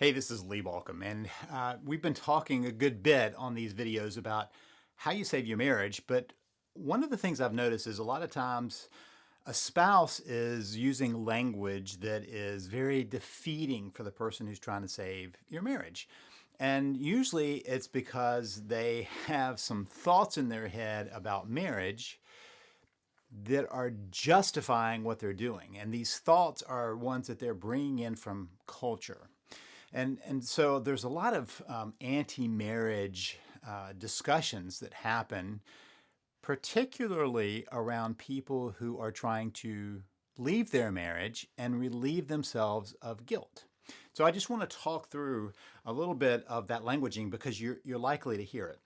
Hey, this is Lee Balcom, and we've been talking a good bit on these videos about how you save your marriage. But one of the things I've noticed is a lot of times a spouse is using language that is very defeating for the person who's trying to save your marriage. And usually it's because they have some thoughts in their head about marriage that are justifying what they're doing. And these thoughts are ones that they're bringing in from culture. And so there's a lot of anti-marriage discussions that happen, particularly around people who are trying to leave their marriage and relieve themselves of guilt. So I just want to talk through a little bit of that languaging because you're likely to hear it.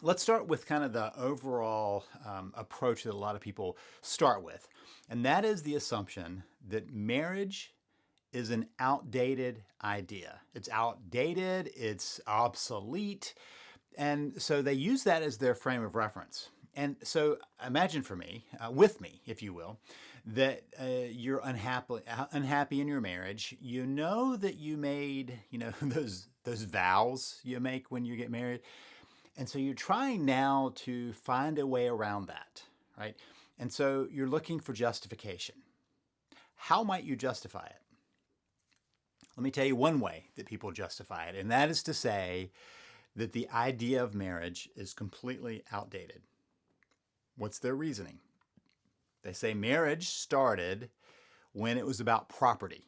Let's start with kind of the overall approach that a lot of people start with, and that is the assumption that marriage is an outdated idea. It's outdated, it's obsolete, and so they use that as their frame of reference. And so imagine for me, with me, if you will, that you're unhappy in your marriage. You know that you made, those vows you make when you get married. And so you're trying now to find a way around that, right? And so you're looking for justification. How might you justify it? Let me tell you one way that people justify it, and that is to say that the idea of marriage is completely outdated. What's their reasoning? They say marriage started when it was about property.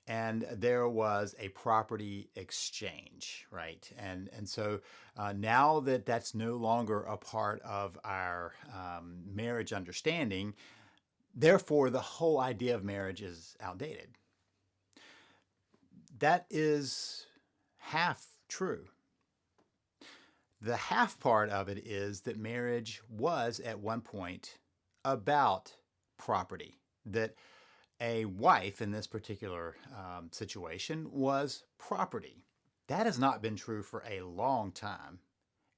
And there was a property exchange, right? And so now that that's no longer a part of our marriage understanding, therefore the whole idea of marriage is outdated. That is half true. The half part of it is that marriage was at one point about property, that a wife in this particular situation was property. That has not been true for a long time.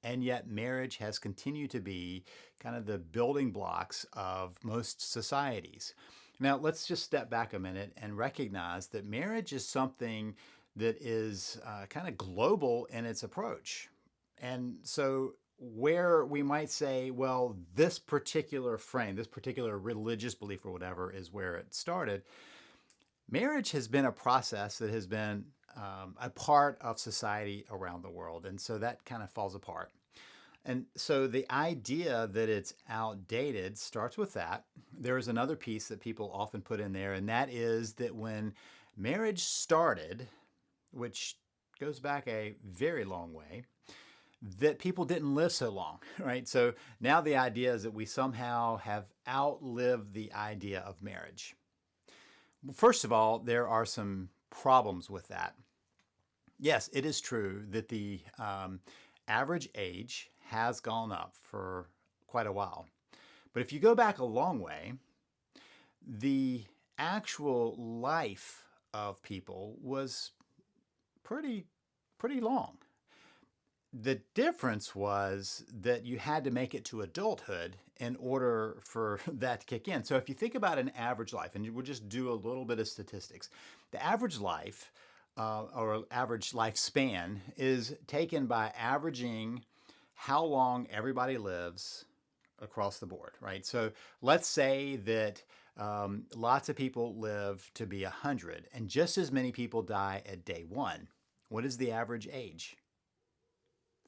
And yet marriage has continued to be kind of the building blocks of most societies. Now, let's just step back a minute and recognize that marriage is something that is kind of global in its approach. And so where we might say, well, this particular frame, this particular religious belief or whatever is where it started, marriage has been a process that has been a part of society around the world. And so that kind of falls apart. And so the idea that it's outdated starts with that. There is another piece that people often put in there, and that is that when marriage started, which goes back a very long way, that people didn't live so long, right? So now the idea is that we somehow have outlived the idea of marriage. First of all, there are some problems with that. Yes, it is true that the average age has gone up for quite a while. But if you go back a long way, the actual life of people was pretty long. The difference was that you had to make it to adulthood in order for that to kick in. So if you think about an average life, and we'll just do a little bit of statistics, the average life or average lifespan is taken by averaging how long everybody lives across the board, right? So let's say that lots of people live to be 100 and just as many people die at day one. What is the average age?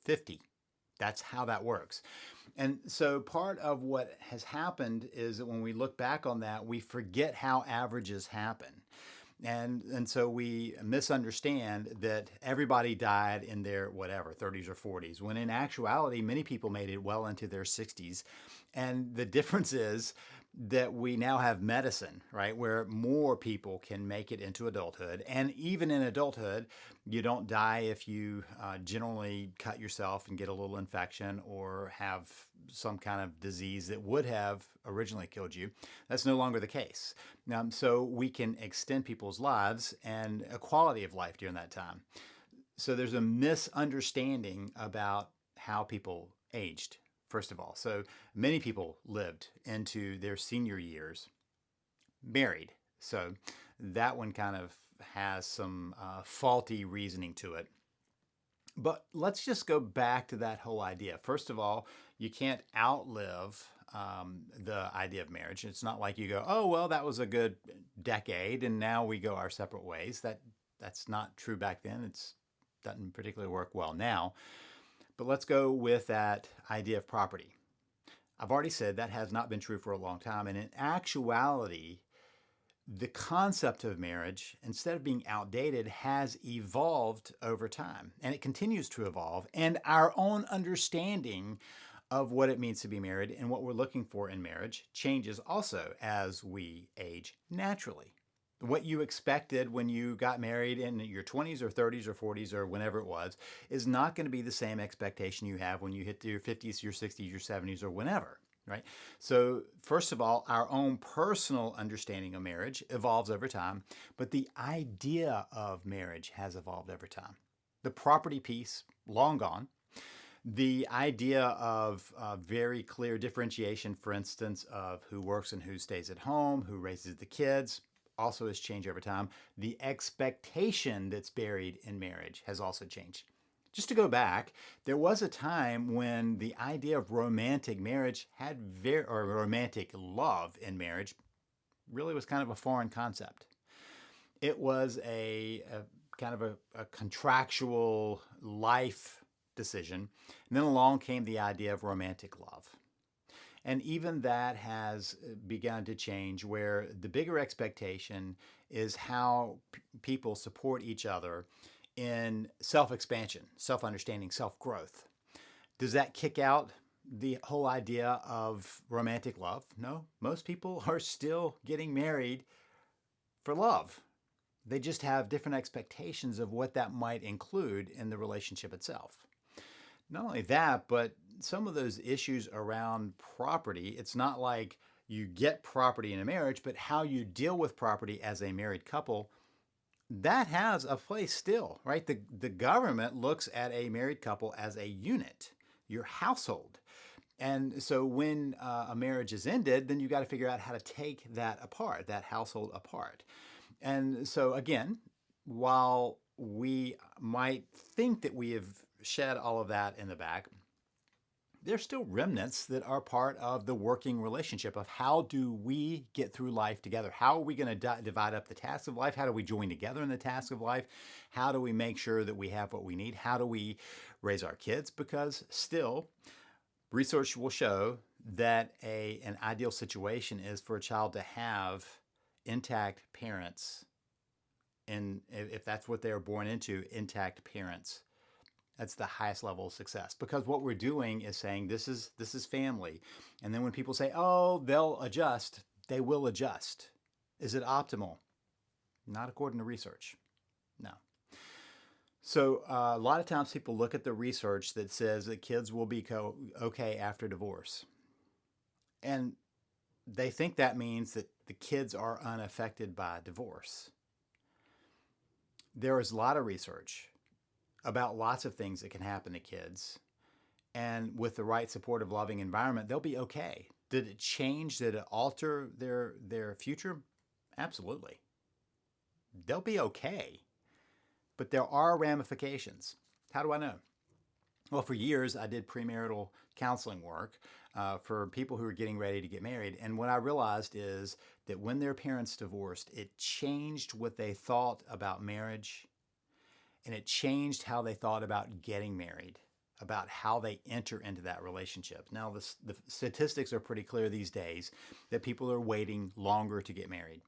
50. That's how that works. And so part of what has happened is that when we look back on that, we forget how averages happen. And so we misunderstand that everybody died in their whatever, 30s or 40s, when in actuality, many people made it well into their 60s. And the difference is that we now have medicine, right, where more people can make it into adulthood. And even in adulthood, you don't die if you generally cut yourself and get a little infection or have some kind of disease that would have originally killed you. That's no longer the case. So we can extend people's lives and a quality of life during that time. So there's a misunderstanding about how people aged, first of all. So many people lived into their senior years married. So that one kind of has some faulty reasoning to it. But let's just go back to that whole idea. First of all, you can't outlive the idea of marriage. It's not like you go, oh, well, that was a good decade and now we go our separate ways. That's not true back then. It doesn't particularly work well now. But let's go with that idea of property. I've already said that has not been true for a long time. And in actuality, the concept of marriage, instead of being outdated, has evolved over time, and it continues to evolve. And our own understanding of what it means to be married and what we're looking for in marriage changes also as we age naturally. What you expected when you got married in your 20s or 30s or 40s or whenever it was is not going to be the same expectation you have when you hit your 50s, your 60s, your 70s, or whenever. Right? So, first of all, our own personal understanding of marriage evolves over time, but the idea of marriage has evolved over time. The property piece, long gone. The idea of very clear differentiation, for instance, of who works and who stays at home, who raises the kids, also has changed over time. The expectation that's buried in marriage has also changed. Just to go back, there was a time when the idea of romantic marriage or romantic love in marriage really was kind of a foreign concept. It was a kind of a contractual life decision. And then along came the idea of romantic love. And even that has begun to change, where the bigger expectation is how people support each other in self-expansion, self-understanding, self-growth. Does that kick out the whole idea of romantic love? No, most people are still getting married for love. They just have different expectations of what that might include in the relationship itself. Not only that, but some of those issues around property, it's not like you get property in a marriage, but how you deal with property as a married couple, that has a place still, right? The government looks at a married couple as a unit, your household. And so when a marriage is ended, then you got to figure out how to take that apart, that household apart. And so again, while we might think that we have shed all of that in the back, there's still remnants that are part of the working relationship of how do we get through life together? How are we going to divide up the tasks of life? How do we join together in the tasks of life? How do we make sure that we have what we need? How do we raise our kids? Because still, research will show that an ideal situation is for a child to have intact parents, and if that's what they are born into, intact parents. That's the highest level of success, because what we're doing is saying this is family. And then when people say, oh, they'll adjust, they will adjust. Is it optimal? Not according to research. No. So a lot of times people look at the research that says that kids will be okay after divorce. And they think that means that the kids are unaffected by divorce. There is a lot of research about lots of things that can happen to kids. And with the right supportive, loving environment, they'll be okay. Did it change? Did it alter their future? Absolutely. They'll be okay. But there are ramifications. How do I know? Well, for years, I did premarital counseling work for people who are getting ready to get married. And what I realized is that when their parents divorced, it changed what they thought about marriage. And it changed how they thought about getting married, about how they enter into that relationship. Now, the statistics are pretty clear these days that people are waiting longer to get married.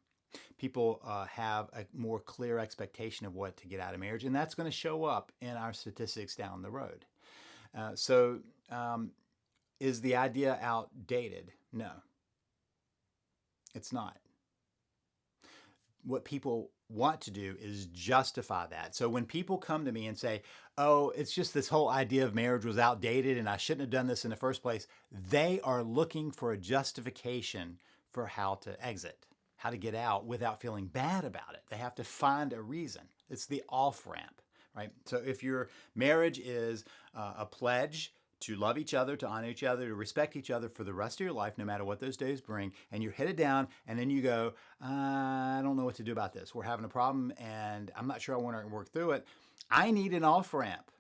People have a more clear expectation of what to get out of marriage, and that's going to show up in our statistics down the road. So is the idea outdated? No, it's not. What people want to do is justify that. So when people come to me and say, oh, it's just this whole idea of marriage was outdated and I shouldn't have done this in the first place, they are looking for a justification for how to exit, how to get out without feeling bad about it. They have to find a reason. It's the off-ramp, right? So if your marriage is a pledge to love each other, to honor each other, to respect each other for the rest of your life, no matter what those days bring, and you're headed down, and then you go, I don't know what to do about this. We're having a problem, and I'm not sure I want to work through it. I need an off-ramp.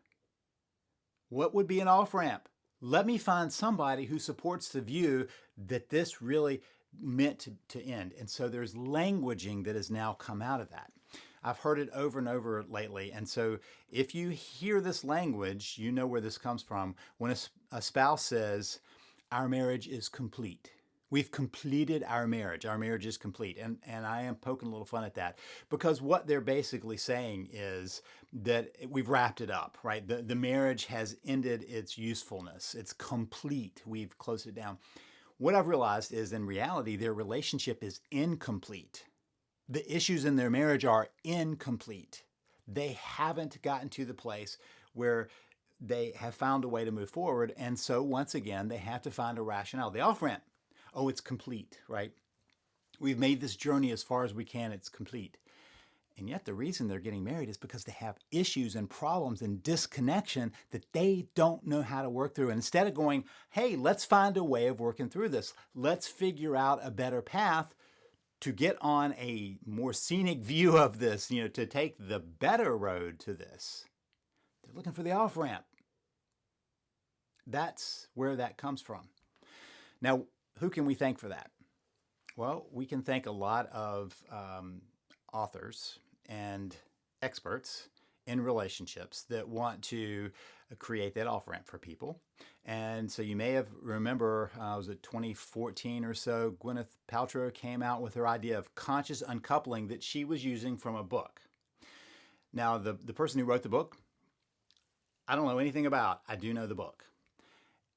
What would be an off-ramp? Let me find somebody who supports the view that this really meant to end. And so there's languaging that has now come out of that. I've heard it over and over lately. And so if you hear this language, you know where this comes from. When a spouse says, our marriage is complete. We've completed our marriage. Our marriage is complete. And I am poking a little fun at that because what they're basically saying is that we've wrapped it up, right? The marriage has ended its usefulness. It's complete. We've closed it down. What I've realized is in reality, their relationship is incomplete. The issues in their marriage are incomplete. They haven't gotten to the place where they have found a way to move forward. And so once again, they have to find a rationale. The off-ramp, oh, it's complete, right? We've made this journey as far as we can. It's complete. And yet the reason they're getting married is because they have issues and problems and disconnection that they don't know how to work through. And instead of going, hey, let's find a way of working through this. Let's figure out a better path to get on a more scenic view of this, to take the better road to this. They're looking for the off-ramp. That's where that comes from. Now, who can we thank for that? Well, we can thank a lot of authors and experts in relationships that want to create that off-ramp for people. And so you may have remember, was it 2014 or so, Gwyneth Paltrow came out with her idea of conscious uncoupling that she was using from a book. Now, the person who wrote the book, I don't know anything about. I do know the book.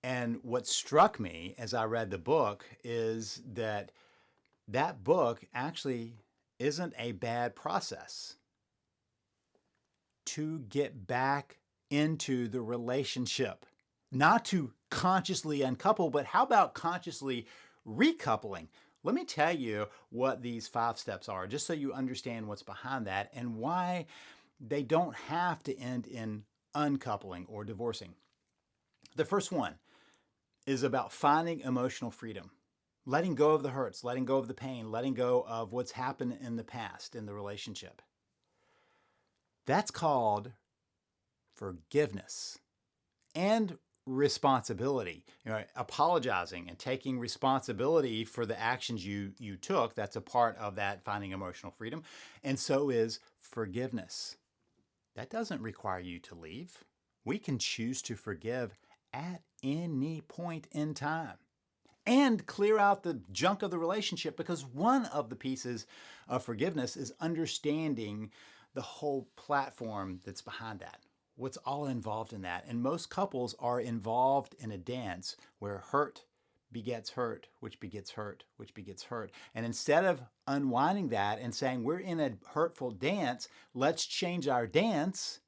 And what struck me as I read the book is that book actually isn't a bad process to get back into the relationship. Not to consciously uncouple, but how about consciously recoupling? Let me tell you what these 5 steps are, just so you understand what's behind that and why they don't have to end in uncoupling or divorcing. The first one is about finding emotional freedom. Letting go of the hurts, letting go of the pain, letting go of what's happened in the past in the relationship. That's called forgiveness and responsibility. Apologizing and taking responsibility for the actions you took. That's a part of that finding emotional freedom. And so is forgiveness. That doesn't require you to leave. We can choose to forgive at any point in time and clear out the junk of the relationship, because one of the pieces of forgiveness is understanding the whole platform that's behind that. What's all involved in that. And most couples are involved in a dance where hurt begets hurt, which begets hurt, which begets hurt. And instead of unwinding that and saying, we're in a hurtful dance, let's change our dance,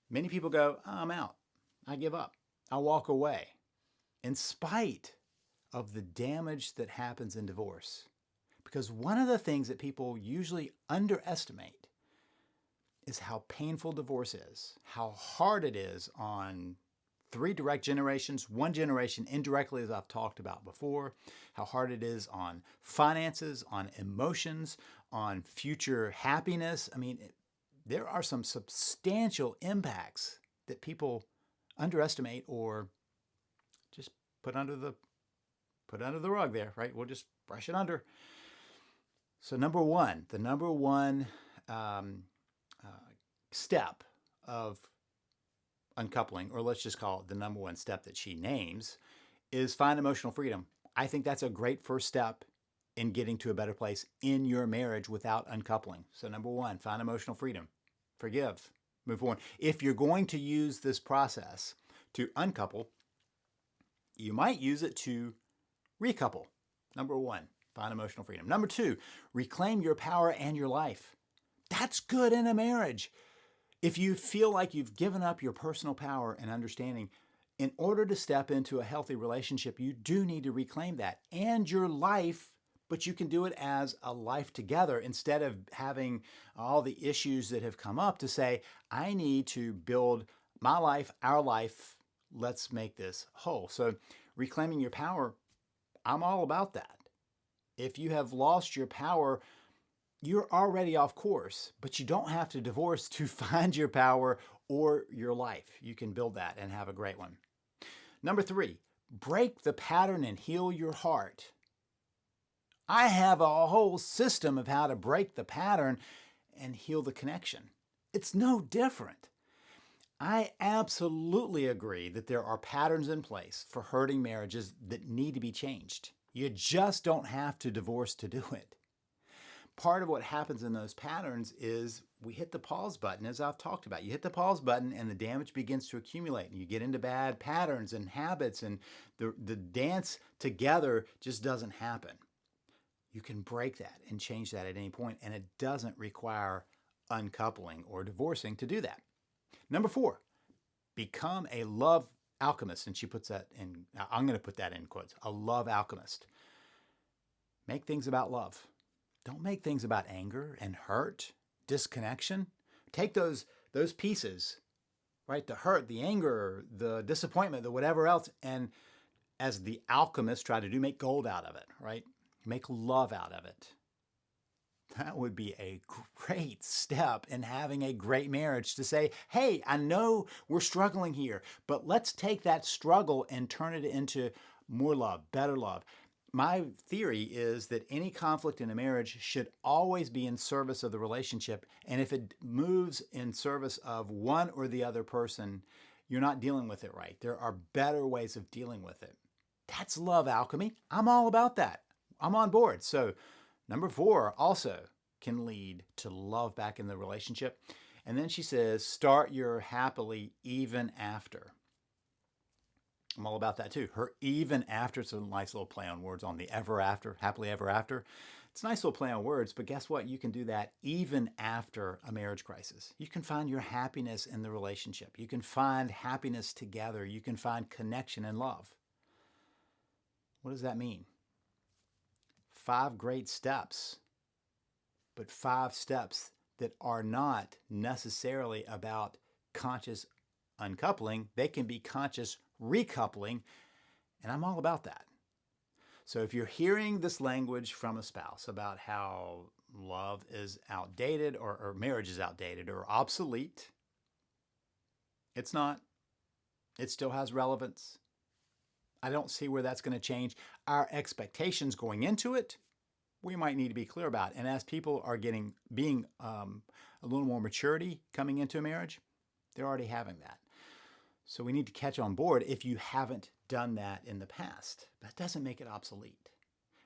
many people go, oh, I'm out. I give up. I walk away. In spite of the damage that happens in divorce. Because one of the things that people usually underestimate is how painful divorce is, how hard it is on 3 direct generations, 1 generation indirectly, as I've talked about before, how hard it is on finances, on emotions, on future happiness. I mean, there are some substantial impacts that people underestimate or just put under the rug there, right? We'll just brush it under. So the number one step of uncoupling, or let's just call it the number 1 step that she names, is find emotional freedom. I think that's a great first step in getting to a better place in your marriage without uncoupling. So number 1, find emotional freedom. Forgive. Move forward. If you're going to use this process to uncouple, you might use it to recouple. Number 1, find emotional freedom. Number 2, reclaim your power and your life. That's good in a marriage. If you feel like you've given up your personal power and understanding, in order to step into a healthy relationship, you do need to reclaim that and your life, but you can do it as a life together instead of having all the issues that have come up to say, I need to build my life, our life, let's make this whole. So reclaiming your power, I'm all about that. If you have lost your power, you're already off course, but you don't have to divorce to find your power or your life. You can build that and have a great one. Number 3, break the pattern and heal your heart. I have a whole system of how to break the pattern and heal the connection. It's no different. I absolutely agree that there are patterns in place for hurting marriages that need to be changed. You just don't have to divorce to do it. Part of what happens in those patterns is we hit the pause button, as I've talked about. You hit the pause button and the damage begins to accumulate, and you get into bad patterns and habits, and the dance together just doesn't happen. You can break that and change that at any point, and it doesn't require uncoupling or divorcing to do that. Number 4, become a love alchemist. And she puts that in, I'm going to put that in quotes, a love alchemist. Make things about love. Don't make things about anger and hurt, disconnection. Take those pieces, right? The hurt, the anger, the disappointment, the whatever else, and as the alchemists try to do, make gold out of it, right? Make love out of it. That would be a great step in having a great marriage, to say, hey, I know we're struggling here, but let's take that struggle and turn it into more love, better love. My theory is that any conflict in a marriage should always be in service of the relationship. And if it moves in service of one or the other person, you're not dealing with it right. There are better ways of dealing with it. That's love alchemy. I'm all about that. I'm on board. So number 4 also can lead to love back in the relationship. And then she says, start your happily even after. I'm all about that too. Her even after, it's a nice little play on words on the ever after, happily ever after. It's a nice little play on words, but guess what? You can do that even after a marriage crisis. You can find your happiness in the relationship. You can find happiness together. You can find connection and love. What does that mean? 5 great steps, but 5 steps that are not necessarily about conscious uncoupling. They can be conscious recoupling, and I'm all about that. So if you're hearing this language from a spouse about how love is outdated or marriage is outdated or obsolete, it's not. It still has relevance. I don't see where that's going to change. Our expectations going into it, we might need to be clear about. And as people are being a little more maturity coming into a marriage, they're already having that. So we need to catch on board if you haven't done that in the past. That doesn't make it obsolete,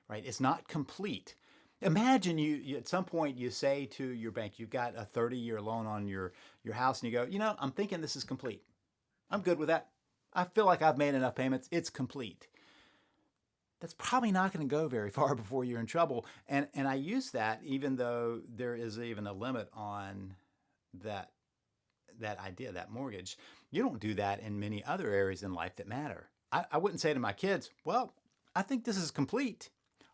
right? It's not complete. Imagine you at some point you say to your bank, you've got a 30-year loan on your house, and you go, I'm thinking this is complete. I'm good with that. I feel like I've made enough payments. It's complete. That's probably not going to go very far before you're in trouble. And I use that even though there is even a limit on that idea, that mortgage. You don't do that in many other areas in life that matter. I wouldn't say to my kids, well, I think this is complete.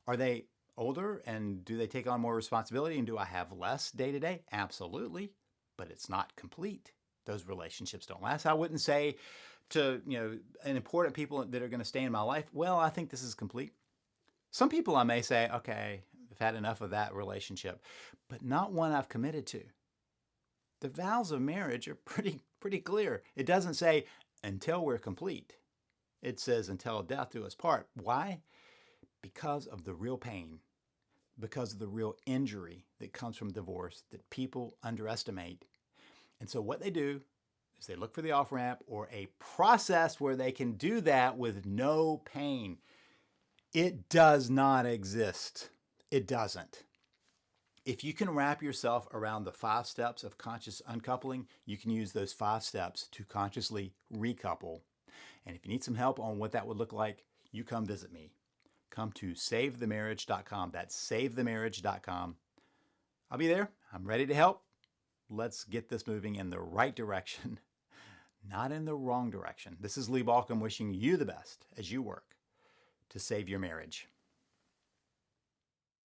Are they older and do they take on more responsibility and do I have less day to day? Absolutely, but it's not complete. Those relationships don't last. I wouldn't say to an important people that are going to stay in my life, well, I think this is complete. Some people I may say, okay, I've had enough of that relationship, but not one I've committed to. The vows of marriage are pretty clear. It doesn't say until we're complete. It says until death do us part. Why? Because of the real pain, because of the real injury that comes from divorce that people underestimate. And so what they do is they look for the off-ramp or a process where they can do that with no pain. It does not exist. It doesn't. If you can wrap yourself around the 5 steps of conscious uncoupling, you can use those 5 steps to consciously recouple. And if you need some help on what that would look like, you come visit me. Come to savethemarriage.com. That's savethemarriage.com. I'll be there. I'm ready to help. Let's get this moving in the right direction, not in the wrong direction. This is Lee Balcom wishing you the best as you work to save your marriage.